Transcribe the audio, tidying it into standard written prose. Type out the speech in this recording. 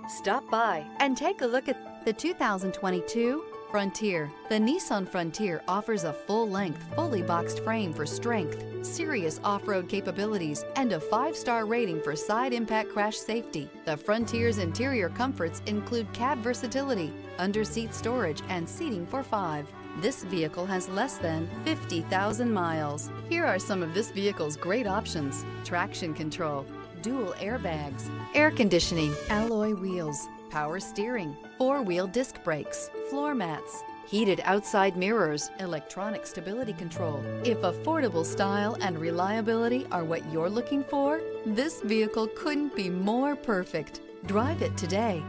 Stop by and take a look at the 2022 Frontier. The Nissan Frontier offers a full-length, fully boxed frame for strength, serious off-road capabilities, and a 5-star rating for side impact crash safety. The Frontier's interior comforts include cab versatility, under-seat storage, and seating for 5. This vehicle has less than 50,000 miles. Here are some of this vehicle's great options: traction control, dual airbags, air conditioning, alloy wheels, power steering, 4-wheel disc brakes, floor mats, heated outside mirrors, electronic stability control. If affordable style and reliability are what you're looking for, this vehicle couldn't be more perfect. Drive it today.